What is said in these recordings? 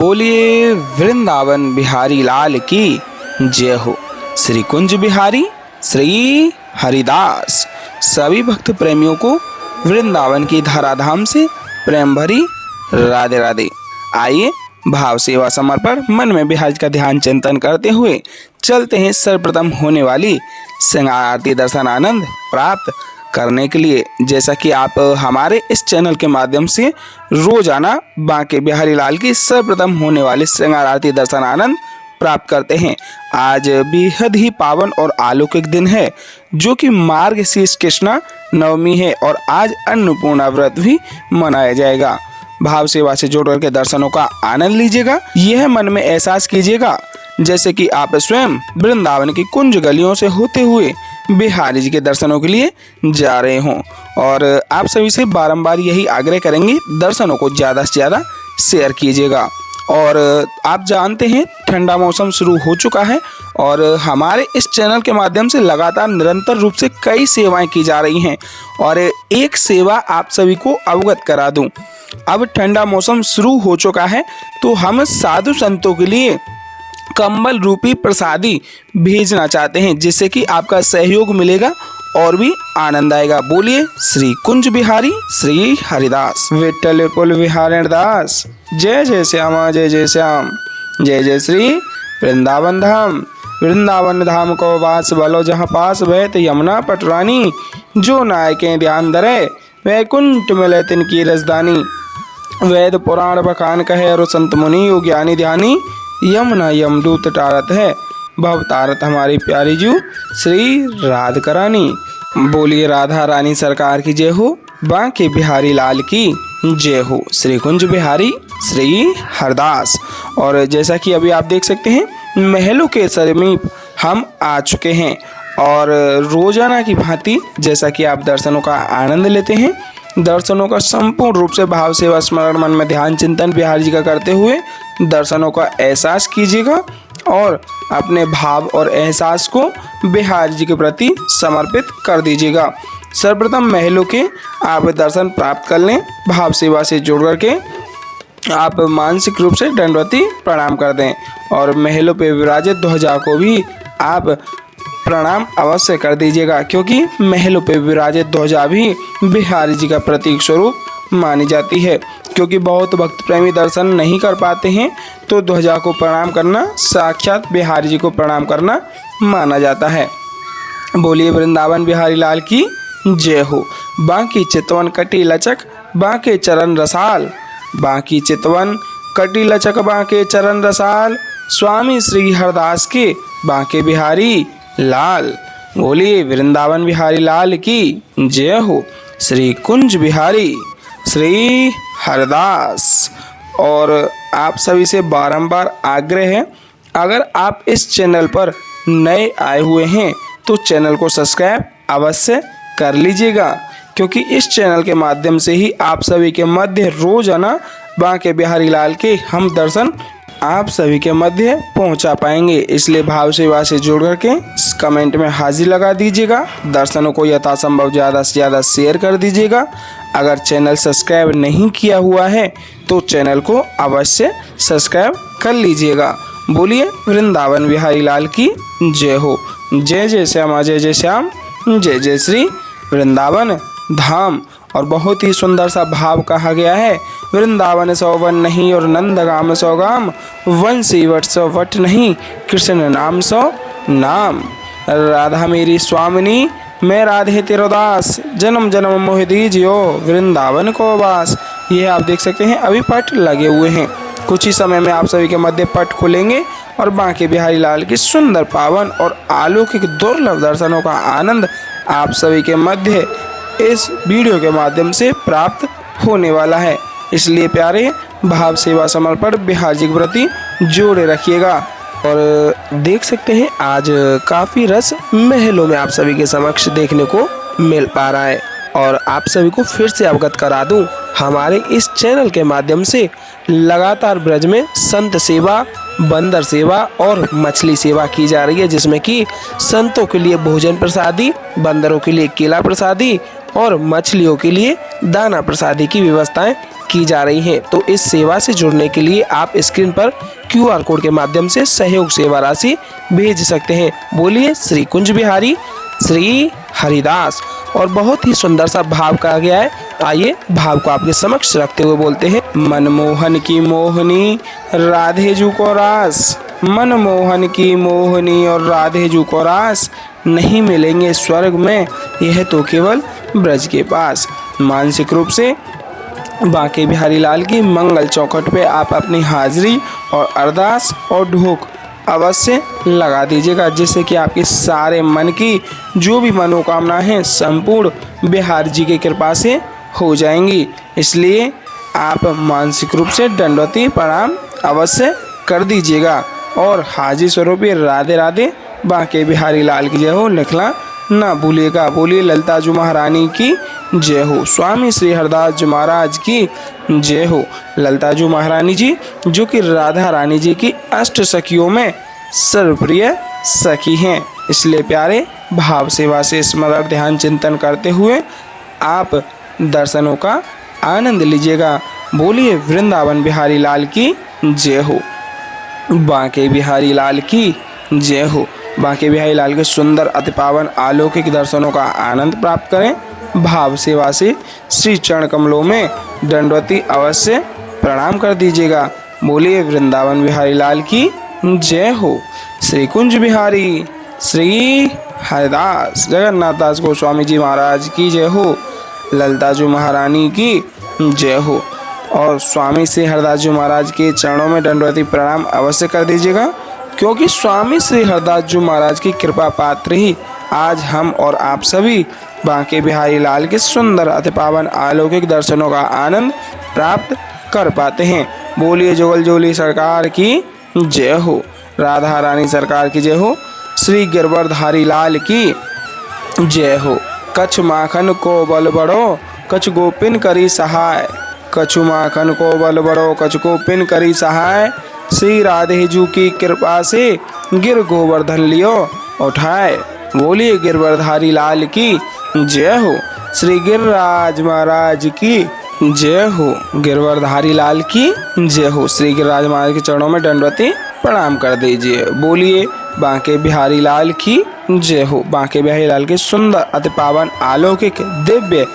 बोलिए वृंदावन बिहारी लाल की जय हो। श्री कुंज बिहारी श्री हरिदास सभी भक्त प्रेमियों को वृंदावन की धराधाम से प्रेम भरी राधे राधे। आइए भाव सेवा समर्पण मन में बिहार का ध्यान चिंतन करते हुए चलते हैं सर्वप्रथम होने वाली श्रृंगार आरती दर्शन आनंद प्राप्त करने के लिए। जैसा कि आप हमारे इस चैनल के माध्यम से रोजाना बांके बिहारी लाल की सर्वप्रथम होने वाली श्रृंगार आरती दर्शन आनंद प्राप्त करते हैं। आज बेहद ही पावन और अलौकिक दिन है जो कि मार्गशीर्ष कृष्णा नवमी है और आज अन्नपूर्णा व्रत भी मनाया जाएगा। भाव सेवा से जुड़ करके दर्शनों का आनंद लीजिएगा। यह मन में एहसास कीजिएगा जैसे कि आप स्वयं वृंदावन की कुंज गलियों से होते हुए बिहारी जी के दर्शनों के लिए जा रहे हों। और आप सभी से बारंबार यही आग्रह करेंगे, दर्शनों को ज़्यादा से ज़्यादा शेयर कीजिएगा। और आप जानते हैं ठंडा मौसम शुरू हो चुका है और हमारे इस चैनल के माध्यम से लगातार निरंतर रूप से कई सेवाएं की जा रही हैं। और एक सेवा आप सभी को अवगत करा दूं, अब ठंडा मौसम शुरू हो चुका है तो हम साधु संतों के लिए कंबल रूपी प्रसादी भेजना चाहते हैं, जिससे कि आपका सहयोग मिलेगा और भी आनंद आएगा। बोलिए श्री कुंज बिहारी श्री हरिदास। विठल कुल विहारण दास, जय जय श्यामा जय जय श्याम, जय जय श्री वृंदावन धाम। वृंदावन धाम को वास बलो जहाँ पास बहत यमुना पटरानी, जो नायके ध्यान धरे वैकुंठ मिले तिनकी रजदानी। वेद पुराण बखान कहे और संत मुनि ज्ञानी ध्यानी, यमुना यमदूत टारत है भव तारत हमारी प्यारी जू श्री राधिका रानी। बोलिए राधा रानी सरकार की जय हो, बांके बिहारी लाल की जय हो। श्री कुंज बिहारी श्री हरदास। और जैसा कि अभी आप देख सकते हैं महलों के समीप हम आ चुके हैं और रोजाना की भांति जैसा कि आप दर्शनों का आनंद लेते हैं, दर्शनों का संपूर्ण रूप से भाव सेवा स्मरण मन में ध्यान चिंतन बिहारी जी का करते हुए दर्शनों का एहसास कीजिएगा और अपने भाव और एहसास को बिहारी जी के प्रति समर्पित कर दीजिएगा। सर्वप्रथम महलों के आप दर्शन प्राप्त कर लें। भाव सेवा से जुड़ करके आप मानसिक रूप से दंडवती प्रणाम कर दें और महलों पे विराजित ध्वजा को भी आप प्रणाम अवश्य कर दीजिएगा, क्योंकि महलों पे विराजित ध्वजा भी बिहारी जी का प्रतीक स्वरूप मानी जाती है। क्योंकि बहुत भक्त प्रेमी दर्शन नहीं कर पाते हैं तो ध्वजा को प्रणाम करना साक्षात बिहारी जी को प्रणाम करना माना जाता है। बोलिए वृंदावन बिहारी लाल की जय हो। बांकी चितवन कटी लचक बांके चरण रसाल, बांकी चितवन कटी लचक बांके चरण रसाल, स्वामी श्री हरदास के बांके बिहारी लाल। बोलिए वृंदावन बिहारी लाल की जय हो। श्री कुंज बिहारी श्री हरदास। और आप सभी से बारंबार आग्रह है, अगर आप इस चैनल पर नए आए हुए हैं तो चैनल को सब्सक्राइब अवश्य कर लीजिएगा, क्योंकि इस चैनल के माध्यम से ही आप सभी के मध्य रोजाना बांके बिहारी लाल के हम दर्शन आप सभी के मध्य पहुंचा पाएंगे। इसलिए भाव सेवा से जुड़ करके कमेंट में हाजिर लगा दीजिएगा, दर्शनों को यथासंभव ज़्यादा से ज़्यादा शेयर कर दीजिएगा। अगर चैनल सब्सक्राइब नहीं किया हुआ है तो चैनल को अवश्य सब्सक्राइब कर लीजिएगा। बोलिए वृंदावन बिहारी लाल की जय हो। जय जय श्यामा जय जय श्याम, जय जय श्री वृंदावन धाम। और बहुत ही सुंदर सा भाव कहा गया है, वृंदावन सौ वन नहीं और नंदगाम सौ गाम, वंशी वट सौ वट नहीं कृष्ण नाम सौ नाम। राधा मेरी स्वामिनी मैं राधे तेरो दास, जन्म जन्म मोह दीजियो वृंदावन को वास। यह आप देख सकते हैं अभी पट लगे हुए हैं, कुछ ही समय में आप सभी के मध्य पट खुलेंगे और बांके बिहारी लाल की सुंदर पावन और अलौकिक दुर्लभ दर्शनों का आनंद आप सभी के मध्य इस वीडियो के माध्यम से प्राप्त होने वाला है। इसलिए प्यारे भाव सेवा समर्पण बिहारी जी के प्रति जोड़े रखिएगा। और देख सकते हैं आज काफ़ी रस महलों में आप सभी के समक्ष देखने को मिल पा रहा है। और आप सभी को फिर से अवगत करा दूं, हमारे इस चैनल के माध्यम से लगातार ब्रज में संत सेवा, बंदर सेवा और मछली सेवा की जा रही है, जिसमें कि संतों के लिए भोजन प्रसादी, बंदरों के लिए केला प्रसादी और मछलियों के लिए दाना प्रसादी की व्यवस्थाएं की जा रही है। तो इस सेवा से जुड़ने के लिए आप स्क्रीन पर QR कोड के माध्यम से सहयोग सेवा राशि भेज सकते हैं। बोलिए श्री कुंज बिहारी श्री हरिदास। और बहुत ही सुंदर सा भाव कहा गया है। आइए भाव को आपके समक्ष रखते हुए बोलते हैं। मनमोहन की मोहनी राधे जू को रास, मनमोहन की मोहनी और राधे जू को रास, नहीं मिलेंगे स्वर्ग में यह तो केवल ब्रज के पास। मानसिक रूप से बांके बिहारी लाल की मंगल चौखट पे आप अपनी हाजिरी और अरदास और ढोक अवश्य लगा दीजिएगा, जिससे कि आपके सारे मन की जो भी मनोकामना है संपूर्ण बिहार जी की कृपा से हो जाएंगी। इसलिए आप मानसिक रूप से दंडवती प्रणाम अवश्य कर दीजिएगा और हाजिर स्वरूपी राधे राधे बांके बिहारी लाल की जय हो लिखना ना भूलिएगा। बोलिए ललिता जू महारानी की जय हो, स्वामी श्री हरदास जी महाराज की जय हो। ललिता जू महारानी जी जो कि राधा रानी जी की अष्ट सखियों में सर्वप्रिय सखी हैं, इसलिए प्यारे भाव सेवा से स्मरण ध्यान चिंतन करते हुए आप दर्शनों का आनंद लीजिएगा। बोलिए वृंदावन बिहारी लाल की जय हो, बांके बिहारी लाल की जय हो। बांके बिहारी लाल के सुंदर अति पावन अलौकिक दर्शनों का आनंद प्राप्त करें। भाव सेवा से श्री चरण कमलों में दंडवती अवश्य प्रणाम कर दीजिएगा। बोलिए वृंदावन बिहारी लाल की जय हो। श्री कुंज बिहारी श्री हरिदास जगन्नाथ दास गोस्वामी जी महाराज की जय हो। ललिता जू महारानी की जय हो। और स्वामी श्री हरदास जी महाराज के चरणों में दंडवती प्रणाम अवश्य कर दीजिएगा, क्योंकि स्वामी श्री हरदास जी महाराज की कृपा पात्र ही आज हम और आप सभी बांके बिहारी लाल के सुंदर अति पावन अलौकिक दर्शनों का आनंद प्राप्त कर पाते हैं। बोलिए जोगल जोली सरकार की जय हो, राधा रानी सरकार की जय हो, श्री गिरवरधारी लाल की जय हो। कछु माखन को बल बड़ो कछु गोपिन करी सहाय, कछु माखन को बल बड़ो कछु गोपिन करी सहाय, श्री राधे जू की कृपा से गिर गोवर्धन लियो उठाए। बोलिए गिरवरधारी लाल की जय हो, श्री गिरिराज महाराज की जय हो, गिरवरधारी लाल की जय हो। श्री गिरिराज महाराज के चरणों में दंडवती प्रणाम कर दीजिए। बोलिए बांके बिहारी लाल की जय हो। बांके बिहारी लाल के सुंदर अति पावन अलौकिक दिव्य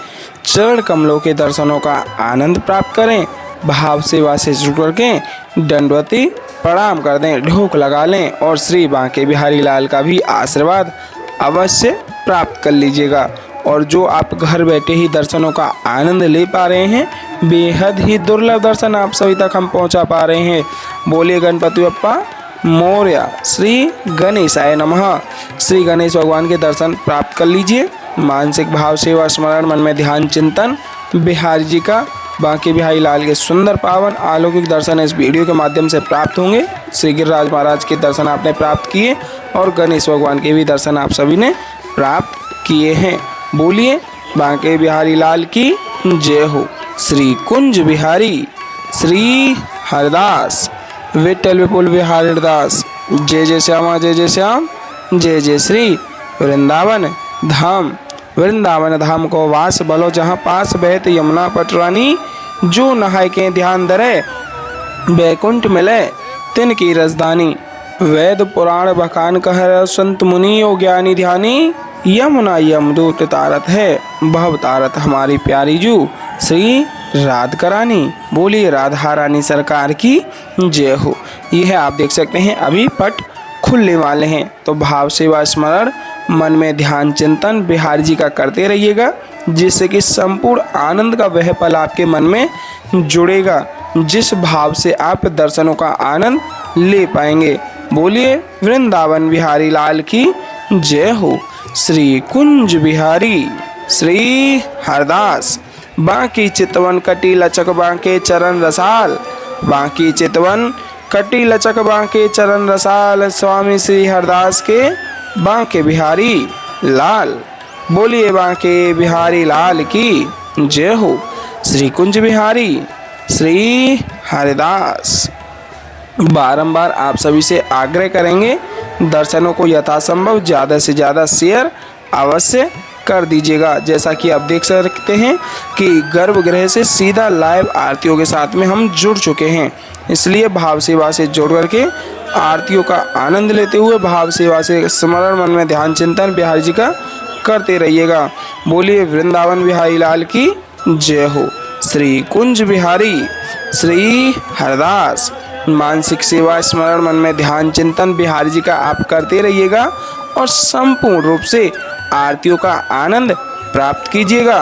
चरण कमलों के दर्शनों का आनंद प्राप्त करें। भाव सेवा से जुड़ करके दंडवती प्रणाम कर दें, ढोक लगा लें और श्री बांके बिहारी लाल का भी आशीर्वाद अवश्य प्राप्त कर लीजिएगा। और जो आप घर बैठे ही दर्शनों का आनंद ले पा रहे हैं, बेहद ही दुर्लभ दर्शन आप सभी तक हम पहुंचा पा रहे हैं। बोलिए गणपति बप्पा मोरया, श्री गणेशाय नमः। श्री गणेश भगवान के दर्शन प्राप्त कर लीजिए। मानसिक भाव सेवा स्मरण मन में ध्यान चिंतन बिहारी जी का बांके बिहारी लाल के सुंदर पावन अलौकिक दर्शन इस वीडियो के माध्यम से प्राप्त होंगे। श्री गिरिराज महाराज के दर्शन आपने प्राप्त किए और गणेश भगवान के भी दर्शन आप सभी ने प्राप्त किए हैं। बोलिए बांके बिहारी लाल की जय हो। श्री कुंज बिहारी श्री हरदास विठल विपुल बिहारी हरदास। जय जय श्यामा जय जय श्याम, जय जय श्री वृंदावन धाम। वृंदावन धाम को वास बलो जहाँ पास बहत यमुना पटरानी, जो नहाय के ध्यान धरे बैकुंठ मिले तिनकी रजधानी। वेद पुराण बखान कह संत मुनि यो ज्ञानी ध्यानी, यमुना यमदूत तारत है भव तारत हमारी प्यारी जू श्री राधिका रानी। बोलिए राधा रानी सरकार की जय हो। यह आप देख सकते हैं अभी पट खुलने वाले हैं, तो भाव सेवा स्मरण मन में ध्यान चिंतन बिहारी जी का करते रहिएगा, जिससे कि संपूर्ण आनंद का वह पल आपके मन में जुड़ेगा, जिस भाव से आप दर्शनों का आनंद ले पाएंगे। बोलिए वृंदावन बिहारी लाल की जय हो। श्री कुंज बिहारी श्री हरदास। बांकी चितवन कटी लचक बांके चरण रसाल, बांकी चितवन कटी लचक बांके चरण रसाल, स्वामी श्री हरदास के बांके बिहारी लाल। बोलिए बांके बिहारी लाल की जय हो। श्री कुंज बिहारी श्री हरिदास। बारंबार आप सभी से आग्रह करेंगे दर्शनों को यथासंभव ज़्यादा से ज़्यादा शेयर अवश्य कर दीजिएगा। जैसा कि आप देख सकते हैं कि गर्भगृह से सीधा लाइव आरतियों के साथ में हम जुड़ चुके हैं, इसलिए भाव सेवा से जुड़ करके आरतियों का आनंद लेते हुए भाव सेवा से स्मरण मन में ध्यान चिंतन बिहारी जी का करते रहिएगा। बोलिए वृंदावन बिहारी लाल की जय हो। श्री कुंज बिहारी श्री हरदास। मानसिक सेवा स्मरण मन में ध्यान चिंतन बिहारी जी का आप करते रहिएगा और संपूर्ण रूप से आरतियों का आनंद प्राप्त कीजिएगा।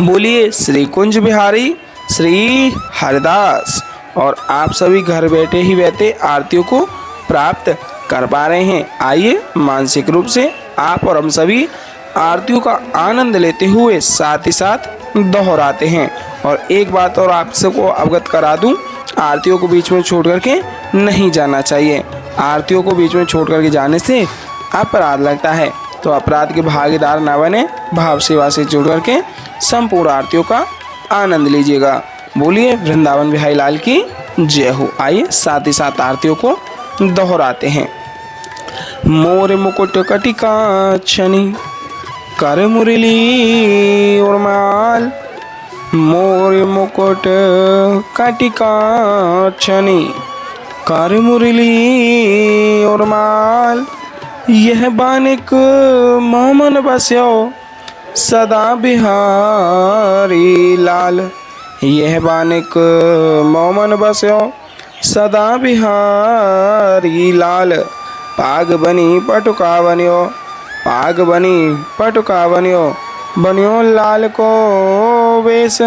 बोलिए श्री कुंज बिहारी श्री हरदास। और आप सभी घर बैठे ही बैठे आरतियों को प्राप्त कर पा रहे हैं। आइए मानसिक रूप से आप और हम सभी आरतियों का आनंद लेते हुए साथ ही साथ दोहराते हैं। और एक बात और आप सबको अवगत करा दूं, आरतियों को बीच में छोड़ करके नहीं जाना चाहिए। आरतियों को बीच में छोड़ करके जाने से अपराध लगता है, तो अपराध के भागीदार न बने, भाव सेवा से जुड़ करके संपूर्ण आरतियों का आनंद लीजिएगा। बोलिए वृंदावन बिहारी लाल की जय हो। आइए साथ ही साथ आरतियों को दोहराते हैं। मोर मुकुट कटिका छनी कर मुरली और माल, मोर मुकुट कटिका छनी कर मुरली और माल, यह बानिक मोमन बस्यो सदा बिहारी लाल, यह बानिक मोमन बस्यो सदा बिहारी लाल, पाग बनी पटुका बन्यो, पाग बनी पटुका बन्यो, बन्यो लाल को वेश।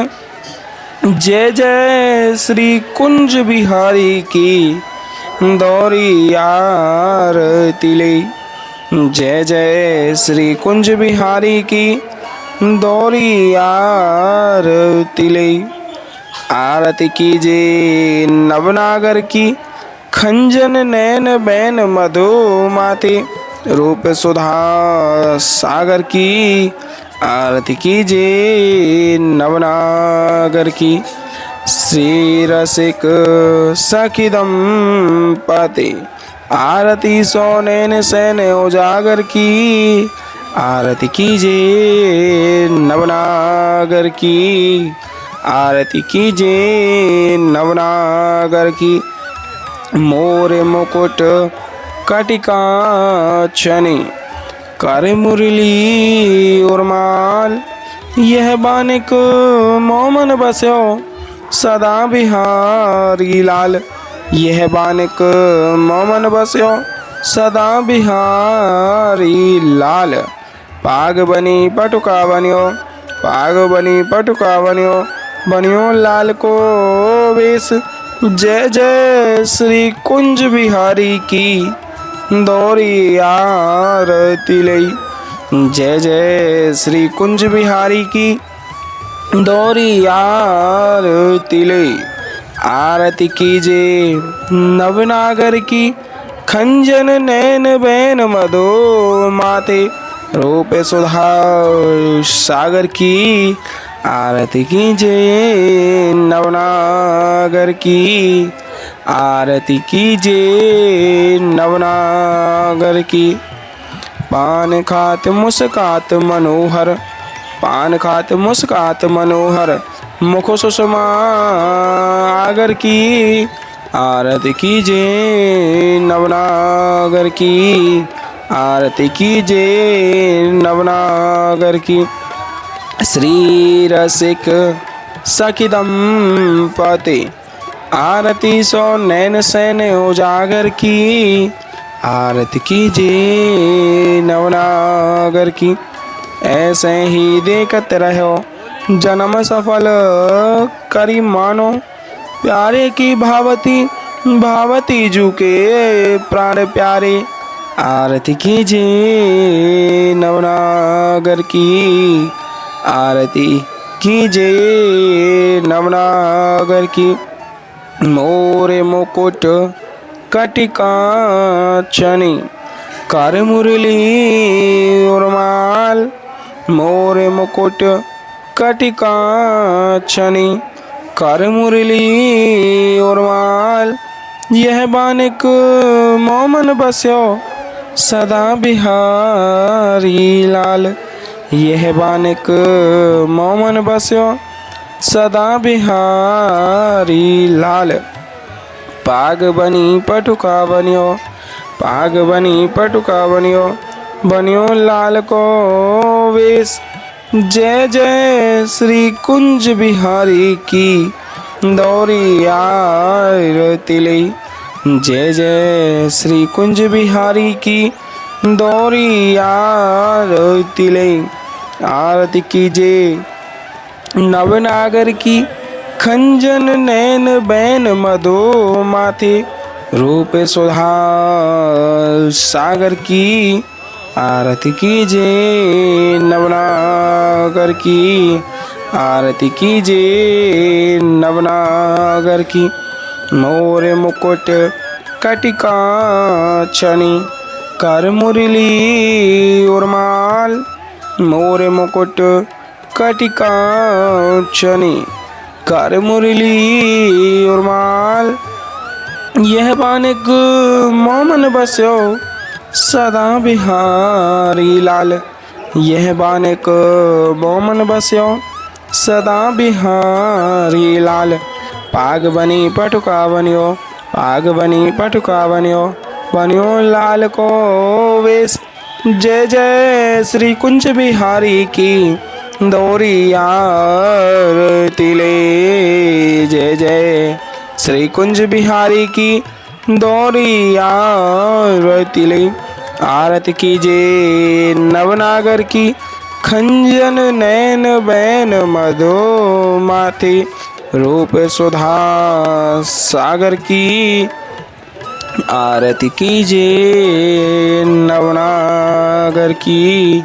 जय जय श्री कुंज बिहारी की दौरी आरती ले, जय जय श्री कुंज बिहारी की दौरी आरती ले। आरती कीजे नवनागर की खंजन नैन बैन मधुमाते, रूप सुधा सागर की आरती कीजे नवनागर की। श्री रसिक सखिदम पाते, आरती सो नैन सैन उजागर की आरती कीजे नवनागर की, आरती कीजे नवनागर की। मोर मुकुट कटिका छनी कर मुरली और माल, यह बानिक मोमन बस्यो सदा बिहारी लाल, यह बानिक मोमन बस्यो सदा बिहारी लाल, पाग बनी पटुका बन्यो, पाग बनी पटुका बन्यो, बन्यो लाल को वेश। जय जय श्री कुंज बिहारी की दौरी आरती लई, जय जय श्री कुंज बिहारी की दौरी आरती लई। आरती कीजे नवनागर की खंजन नैन बैन मधु माते, रूप सुधा सागर की आरती कीजे नवनागर की, आरती कीजे नवनागर की। पान खात मुस्कात मनोहर, पान खात मुस्कात मनोहर, मुख सुषमा आगर की आरती कीजे नवनागर की, आरती कीजे नवनागर की। श्री रसिक सखिदम पते, आरती सो नैन सैन उजागर की आरती कीजे नवनागर की। ऐसे ही देखत रहो जन्म सफल करी मानो, प्यारे की भावती भावती जू के प्राण प्यारे, आरती कीजे नवनागर की आरती कीजे नवनागर की। मोरे मुकुट कटिका छनी कर मुरली और माल, मोरे मुकुट कटिका छनी कर मुरली और माल, यह बानिक मोमन बस्यो सदा बिहारी लाल, यह बानिक मोमन बस्यो सदा बिहारी लाल। पाग बनी पटुका बनियो, पाग बनी पटुका बनियो, बनियो लाल को वेश। जय जय श्री कुंज बिहारी की दौरी आरती ले। जय जय श्री कुंज बिहारी की दौरी आरती ले। आरती कीजे नवनागर की खंजन नैन बैन मधो माथे। रूप सुधा सागर की आरती कीजे नवनागर की। आरती कीजे नवनागर की। मोर मुकुट कटिका छनी कर मुरली उर्माल। मोर मुकुट कटिका छनी कर मुरली उर्माल। यह बानिक मोमन बस्यो सदा बिहारी लाल। यह बानिक मोमन बस्यो सदा बिहारी लाल। पाग बनी पटुका बनियो, पाग बनी पटुका बनियो, बनियो लाल को वेश। जय जय श्री कुंज बिहारी की दौरी आरती ले। जय जय श्री कुंज बिहारी की दौरी आरती ले। आरती कीजे नवनागर की खंजन नैन बैन मधो माथे। रूप सुधा सागर की आरती कीजे नवनागर की।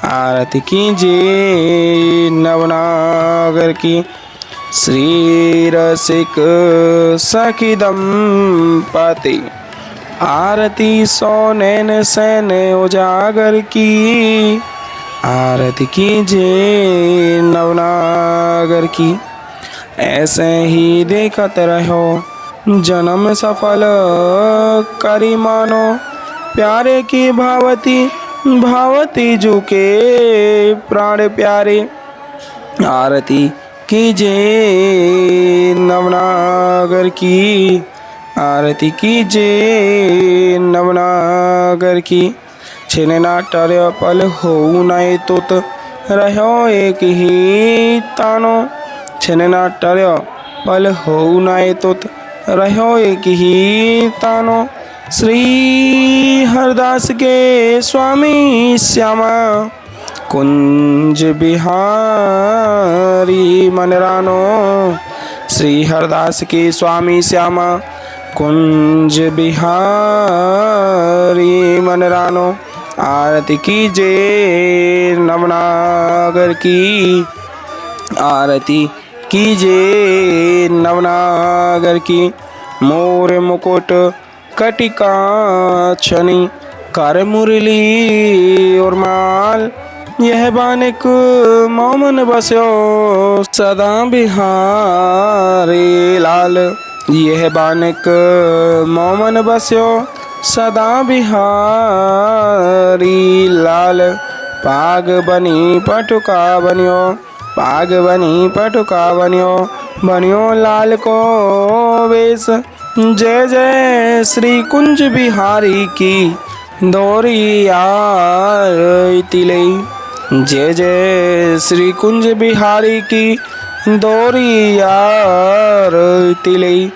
आरती कीजे नवनागर की। श्री रसिक सखी दंपति आरती सो नैन सैन उजागर की। आरती कीजे नवनागर की। ऐसे ही देखत रहो जन्म सफल करी मानो। प्यारे की भावती भावती जुके प्राण प्यारे। आरती कीजे नवनागर की। आरती कीजे नवनागर की। छिनना टर्य पल हो नए तुत रहो एक ही तानो। छिनना टर्य पल हो नए तुत रहो एक ही तानो। श्री हरदास के स्वामी श्यामा कुंज बिहारी मनरानो। श्री हरदास के स्वामी श्यामा कुंज बिहारी मनरानो। आरती कीजे नवनागर की। आरती कीजे नवनागर की। मोर मुकुट कटिका छनी कर मुरली उर्माल। यह बानिक मोमन बस्यो सदा बिहारी लाल। यह बानिक मोमन बस्यो सदा बिहारी लाल। पाग बनी पटुका बनियो, पाग बनी पटुका बनियो, बनियो लाल को वेश। जय जय श्री कुंज बिहारी की दौरी आरती ले। जय जय श्री कुंज बिहारी की दौरी आरती ले।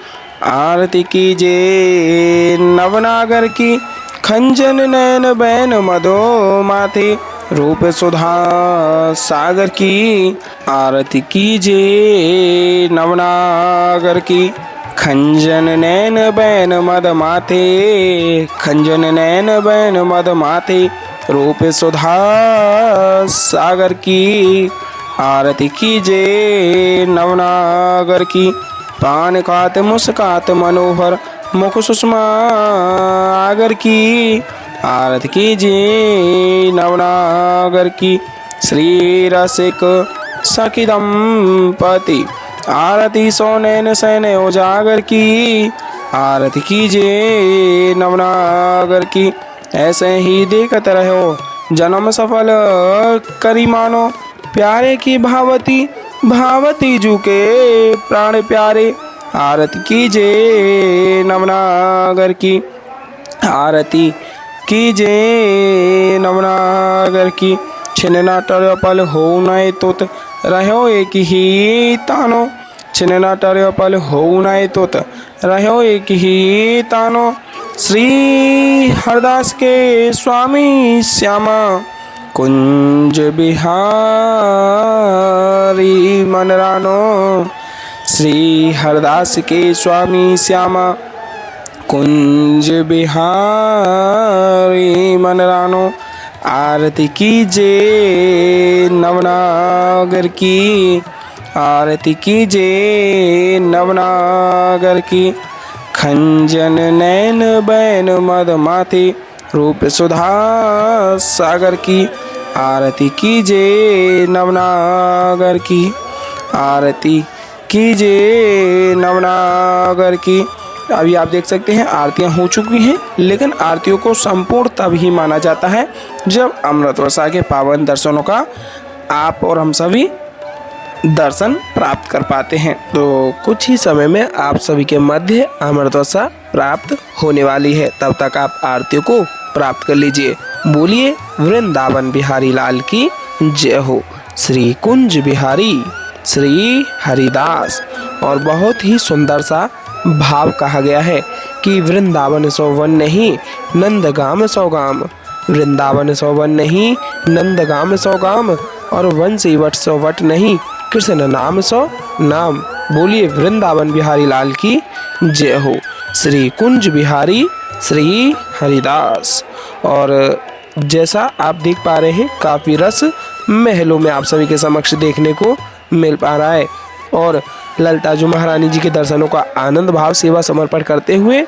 आरती कीजे नवनागर की खंजन नैन बैन मधो माथे। रूप सुधा सागर की आरती कीजे नवनागर की। खंजन नैन बैन मद माथे, खंजन नैन बैन मद माथे। रूप सुधा सागर की आरती कीजे नवनागर की। पान खात मुस्कात मनोहर मुख सुषमा आगर की। आरती कीजे नवनागर की। श्री रसिक सखी दंपति आरती सो नैन सैन उजागर की। आरती कीजे नवनागर की। ऐसे ही देखत रहो जन्म सफल करी मानो, प्यारे की भावती भावती जू के प्राण प्यारे। आरती कीजे नवनागर की, आरती कीजे नवनागर की। छिन्ना टर्य पल हो नए तुत, रहो एक ही तानो। छिन्ना टर्य पल हो नए तुत, रहो एक ही तानो। श्री हरदास के स्वामी श्यामा, कुंज बिहारी मन रानो। श्री हरदास के स्वामी श्यामा, कुंज बिहारी मन रानो। आरती कीजे नवनागर की, आरती कीजे नवनागर की। खंजन नैन बैन मद माथे, रूप सुधा सागर की। आरती कीजे नवनागर की, आरती कीजे नवनागर की। अभी आप देख सकते हैं आरतियां हो चुकी हैं, लेकिन आरतियों को संपूर्ण तब ही माना जाता है जब अमृत वर्षा के पावन दर्शनों का आप और हम सभी दर्शन प्राप्त कर पाते हैं। तो कुछ ही समय में आप सभी के मध्य अमृत वर्षा प्राप्त होने वाली है, तब तक आप आरतियों को प्राप्त कर लीजिए। बोलिए वृंदावन बिहारी लाल की जय हो। श्री कुंज बिहारी श्री हरिदास। और बहुत ही सुंदर सा भाव कहा गया है कि वृंदावन सो वन नहीं नंदगाम सौ गाम, वृंदावन सौ वन नहीं नंदगाम सौ गाम, और वन से वट सौ वट नहीं कृष्ण नाम सौ नाम। बोलिए वृंदावन बिहारी लाल की जय हो। श्री कुंज बिहारी श्री हरिदास। और जैसा आप देख पा रहे हैं, काफ़ी रस महलों में आप सभी के समक्ष देखने को मिल पा रहा है। और ललताजू महारानी जी के दर्शनों का आनंद भाव सेवा समर्पण करते हुए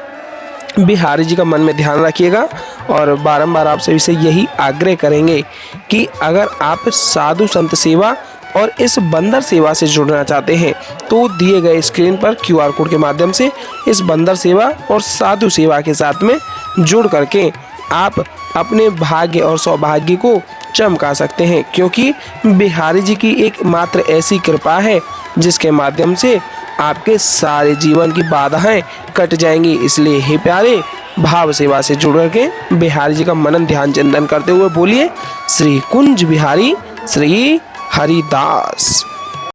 बिहारी जी का मन में ध्यान रखिएगा। और बारंबार आप सभी से यही आग्रह करेंगे कि अगर आप साधु संत सेवा और इस बंदर सेवा से जुड़ना चाहते हैं तो दिए गए स्क्रीन पर QR कोड के माध्यम से इस बंदर सेवा और साधु सेवा के साथ में जुड़ करके आप अपने भाग्य और सौभाग्य को चमका सकते हैं, क्योंकि बिहारी जी की एकमात्र ऐसी कृपा है जिसके माध्यम से आपके सारे जीवन की बाधाएं कट जाएंगी। इसलिए हे प्यारे, भाव सेवा से जुड़ करके बिहारी जी का मनन ध्यान चिंतन करते हुए बोलिए श्री कुंज बिहारी श्री हरिदास।